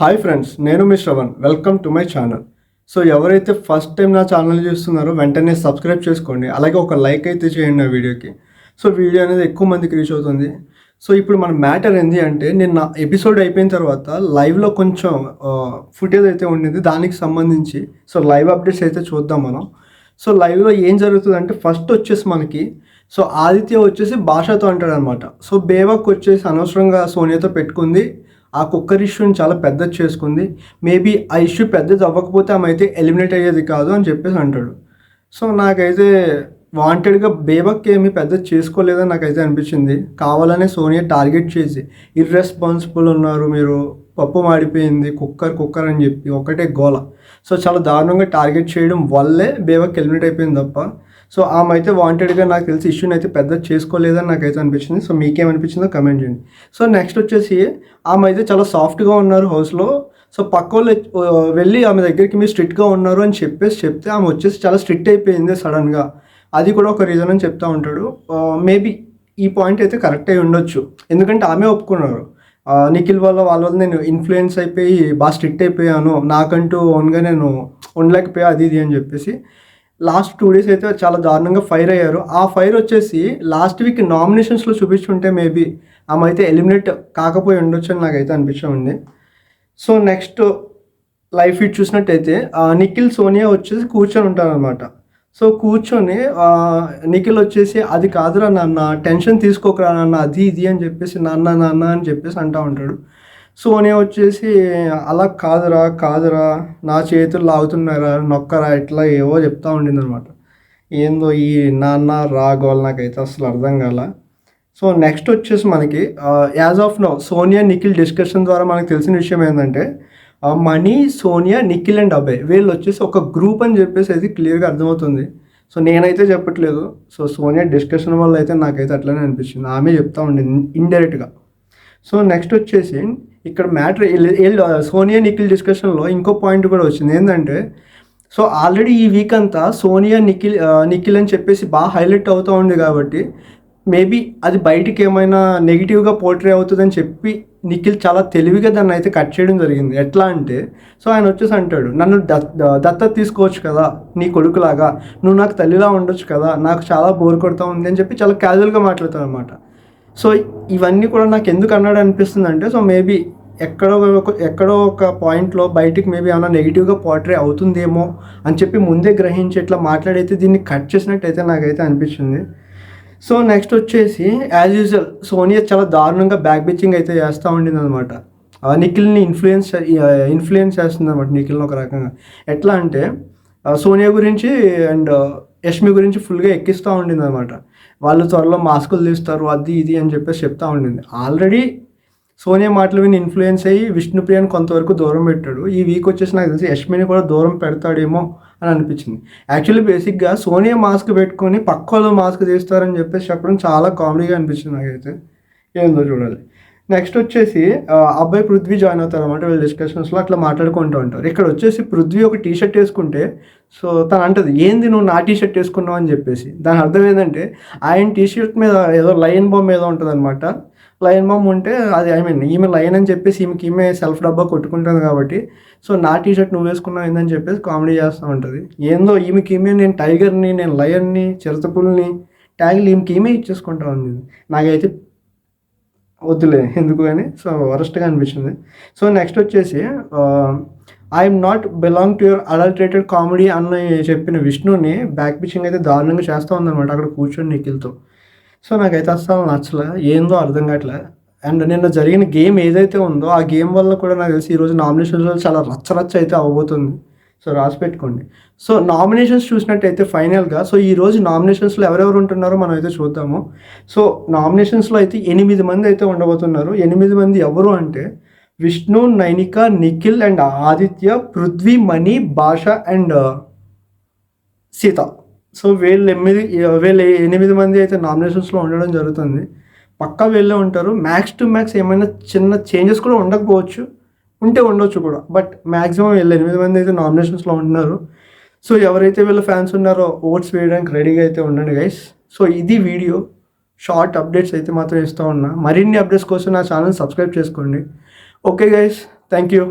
Hi friends, నేను మీ Shravan. Welcome to my channel. So ఎవరైతే ఫస్ట్ టైం నా ఛానల్ చూస్తున్నారో వెంటనే సబ్స్క్రైబ్ చేసుకోండి. అలాగే ఒక లైక్ అయితే చేయండి నా వీడియోకి. సో వీడియో అనేది ఎక్కువ మందికి రీచ్ అవుతుంది. సో ఇప్పుడు మన మ్యాటర్ ఏంటి అంటే, నిన్న ఎపిసోడ్ అయిపోయిన తర్వాత లైవ్లో కొంచెం ఫుటేజ్ అయితే ఉండింది, దానికి సంబంధించి సో లైవ్ అప్డేట్స్ అయితే చూద్దాం మనం. సో లైవ్లో ఏం జరుగుతుందంటే, ఫస్ట్ వచ్చేసి మనకి సో ఆదిత్య వచ్చేసి భాషతో అంటాడు అనమాట. సో బేవక్ వచ్చేసి అనవసరంగా సోనియాతో పెట్టుకుంది, ఆ కుక్కర్ ఇష్యూని చాలా పెద్దది చేసుకుంది. మేబీ ఆ ఇష్యూ పెద్దది అవ్వకపోతే ఆమె అయితే ఎలిమినేట్ అయ్యేది కాదు అని చెప్పేసి అంటాడు. సో నాకైతే వాంటెడ్గా బేబక్ ఏమీ పెద్దది చేసుకోలేదని నాకైతే అనిపించింది. కావాలనే సోనియా టార్గెట్ చేసి ఇర్రెస్పాన్సిబుల్ ఉన్నారు మీరు, పప్పు మాడిపోయింది, కుక్కర్ కుక్కర్ అని చెప్పి ఒకటే గోల. సో చాలా దారుణంగా టార్గెట్ చేయడం వల్లే బేబక్ ఎలిమినేట్ అయిపోయింది తప్ప, సో ఆమె అయితే వాంటెడ్గా నాకు తెలిసి ఇష్యూని అయితే పెద్ద చేసుకోలేదని నాకైతే అనిపించింది. సో మీకేమనిపించిందో కమెంట్ చేయండి. సో నెక్స్ట్ వచ్చేసి ఆమె అయితే చాలా సాఫ్ట్గా ఉన్నారు హౌస్లో. సో పక్క వాళ్ళు వెళ్ళి ఆమె దగ్గరికి మీరు స్ట్రిక్ట్గా ఉన్నారు అని చెప్తే ఆమె వచ్చేసి చాలా స్ట్రిక్ట్ అయిపోయింది సడన్గా. అది కూడా ఒక రీజన్ అని చెప్తా ఉంటాడు. మేబీ ఈ పాయింట్ అయితే కరెక్ట్ అయి ఉండొచ్చు, ఎందుకంటే ఆమె ఒప్పుకున్నారు నిఖిల్ వాళ్ళ నేను ఇన్ఫ్లుయెన్స్ అయిపోయి బాగా స్ట్రిక్ట్ అయిపోయాను, నాకంటూ ఓన్గా నేను ఉండలేకపోయా అది ఇది అని చెప్పేసి. లాస్ట్ 2 days అయితే చాలా దారుణంగా ఫైర్ అయ్యారు. ఆ ఫైర్ వచ్చేసి లాస్ట్ వీక్ నామినేషన్స్లో చూపించుంటే మేబీ ఆమె అయితే ఎలిమినేట్ కాకపోయి ఉండొచ్చు అని నాకైతే అనిపించింది. సో నెక్స్ట్ లైవ్ ఫీడ్ చూసినట్టయితే నిఖిల్ సోనియా వచ్చేసి కూర్చొని ఉంటారనమాట. సో కూర్చొని నిఖిల్ వచ్చేసి అది కాదురా నాన్న, టెన్షన్ తీసుకోకరా నాన్న, అది ఇది అని చెప్పేసి నాన్న అని చెప్పేసి అంటూ ఉంటాడు. సోనియా వచ్చేసి అలా కాదురా నా చేతులు లాగుతున్నారా, నొక్కరా, ఇట్లా ఏవో చెప్తా ఉండింది అనమాట. ఏందో ఈ నాన్న రాగోల్ నాకైతే అసలు అర్థం కాల. సో నెక్స్ట్ వచ్చేసి మనకి as of now Sonia Nikhil discussion ద్వారా మనకు తెలిసిన విషయం ఏంటంటే, మణి, సోనియా, నిఖిల్ అండ్ అభయ్ వీళ్ళు వచ్చేసి ఒక గ్రూప్ అని చెప్పేసి అయితే క్లియర్గా అర్థమవుతుంది. సో నేనైతే చెప్పట్లేదు, సో సోనియా డిస్కషన్ వల్ల అయితే నాకైతే అట్లనే అనిపించింది, ఆమె చెప్తా ఉండింది ఇండైరెక్ట్గా. సో నెక్స్ట్ వచ్చేసి ఇక్కడ మ్యాటర్ సోనియా నిఖిల్ డిస్కషన్లో ఇంకో పాయింట్ కూడా వచ్చింది ఏంటంటే, సో ఆల్రెడీ ఈ వీక్ అంతా సోనియా నిఖిల్ అని చెప్పేసి బాగా హైలైట్ అవుతూ ఉంది కాబట్టి మేబీ అది బయటికి ఏమైనా నెగిటివ్గా పోర్ట్రే అవుతుందని చెప్పి నిఖిల్ చాలా తెలివిగా దాన్ని అయితే కట్ చేయడం జరిగింది. ఎట్లా అంటే, సో ఆయన వచ్చేసి అంటాడు, నన్ను దత్తత తీసుకోవచ్చు కదా నీ కొడుకులాగా, నువ్వు నాకు తల్లిలా ఉండొచ్చు కదా, నాకు చాలా బోర్ కొడతా ఉంది అని చెప్పి చాలా క్యాజువల్గా మాట్లాడతాడు అనమాట. సో ఇవన్నీ కూడా నాకు ఎందుకు అన్నాడు అనిపిస్తుంది అంటే, సో మేబీ ఎక్కడో ఒక పాయింట్లో బయటికి మేబీ ఏమైనా నెగిటివ్గా పోర్ట్రే అవుతుందేమో అని చెప్పి ముందే గ్రహించి ఇట్లా మాట్లాడైతే దీన్ని కట్ చేసినట్టయితే నాకైతే అనిపించింది. సో నెక్స్ట్ వచ్చేసి యాజ్ యూజువల్ సోనియా చాలా దారుణంగా బ్యాక్ బిచ్చింగ్ అయితే చేస్తూ ఉండింది అనమాట. నిఖిల్ని ఇన్ఫ్లుయెన్స్ చేస్తుంది అనమాట నిఖిల్ని ఒక రకంగా. ఎట్లా అంటే సోనియా గురించి అండ్ యష్మి గురించి ఫుల్గా ఎక్కిస్తూ ఉండింది అనమాట. వాళ్ళు త్వరలో మాస్కులు తీస్తారు అది ఇది అని చెప్పేసి చెప్తా ఉండింది. ఆల్రెడీ సోనియా మాటలు విని ఇన్ఫ్లుయెన్స్ అయ్యి విష్ణుప్రియని కొంతవరకు దూరం పెట్టాడు. ఈ వీక్ వచ్చేసి నాకు తెలిసి యష్మిని కూడా దూరం పెడతాడేమో అని అనిపించింది. యాక్చువల్లీ బేసిక్గా సోనియా మాస్క్ పెట్టుకొని పక్క వాళ్ళు మాస్క్ తీస్తారని చెప్పేసి చెప్పడం చాలా కామెడీగా అనిపించింది నాకైతే. ఏందో చూడాలి. నెక్స్ట్ వచ్చేసి అబ్బాయి పృథ్వీ జాయిన్ అవుతారు అనమాట వీళ్ళ డిస్కషన్స్లో, అట్లా మాట్లాడుకుంటూ ఉంటారు. ఇక్కడ వచ్చేసి పృథ్వీ ఒక టీషర్ట్ వేసుకుంటే సో తను అంటది, ఏంది నువ్వు నా టీషర్ట్ వేసుకున్నావు అని చెప్పేసి. దాని అర్థం ఏంటంటే ఆయన టీషర్ట్ మీద ఏదో లయన్ బొమ్మ ఏదో ఉంటుంది అనమాట. లయన్ బొమ్మ ఉంటే అది ఈమె లయన్ అని చెప్పేసి ఈమె సెల్ఫ్ డబ్బా కొట్టుకుంటుంది కాబట్టి, సో నా టీషర్ట్ నువ్వు వేసుకున్నావు ఏందని చెప్పేసి కామెడీ చేస్తూ ఉంటుంది. ఏందో ఈమె నేను టైగర్ని, నేను లయన్ని, చిరుతపుల్ని ట్యాగ్లు ఈమె ఇచ్చేసుకుంటా ఉంది. నాకైతే వద్దులే ఎందుకు అని సో వరస్ట్గా అనిపించింది. సో నెక్స్ట్ వచ్చేసి I'm not belong to your adulterated comedy అని చెప్పిన విష్ణుని బ్యాక్ పిచ్చింగ్ అయితే దారుణంగా చేస్తూ ఉందన్నమాట అక్కడ కూర్చొని నిఖిల్తో. సో నాకైతే అస్సలు నచ్చలే, ఏందో అర్థం కావట్లే. అండ్ నిన్న జరిగిన గేమ్ ఏదైతే ఉందో ఆ గేమ్ వల్ల కూడా నాకు తెలిసి ఈరోజు నామినేషన్స్లో చాలా రచ్చ అయితే అవ్వబోతుంది. సో రాసి పెట్టుకోండి. సో నామినేషన్స్ చూసినట్టయితే ఫైనల్గా సో ఈరోజు నామినేషన్స్లో ఎవరెవరు ఉంటున్నారో మనం అయితే చూద్దాము. సో నామినేషన్స్లో అయితే 8 మంది అయితే ఉండబోతున్నారు. 8 మంది ఎవరు అంటే విష్ణు, నైనిక, నిఖిల్ అండ్ ఆదిత్య, పృథ్వీ, మణి, భాష అండ్ సీత. సో వీళ్ళు 8 మంది అయితే నామినేషన్స్లో ఉండడం జరుగుతుంది. పక్కా వీళ్ళే ఉంటారు. మ్యాక్స్ టు మ్యాక్స్ ఏమైనా చిన్న చేంజెస్ కూడా ఉండకపోవచ్చు, ఉంటే ఉండొచ్చు కూడా, బట్ మ్యాక్సిమం వీళ్ళు 8 మంది అయితే నామినేషన్స్లో ఉంటున్నారు. సో ఎవరైతే వీళ్ళ ఫ్యాన్స్ ఉన్నారో ఓట్స్ వేయడానికి రెడీగా అయితే ఉండండి గైస్. సో ఇది వీడియో, షార్ట్ అప్డేట్స్ అయితే మాత్రం ఇస్తూ ఉన్నా. మరిన్ని అప్డేట్స్ కోసం నా ఛానల్ సబ్స్క్రైబ్ చేసుకోండి. Okay guys, thank you.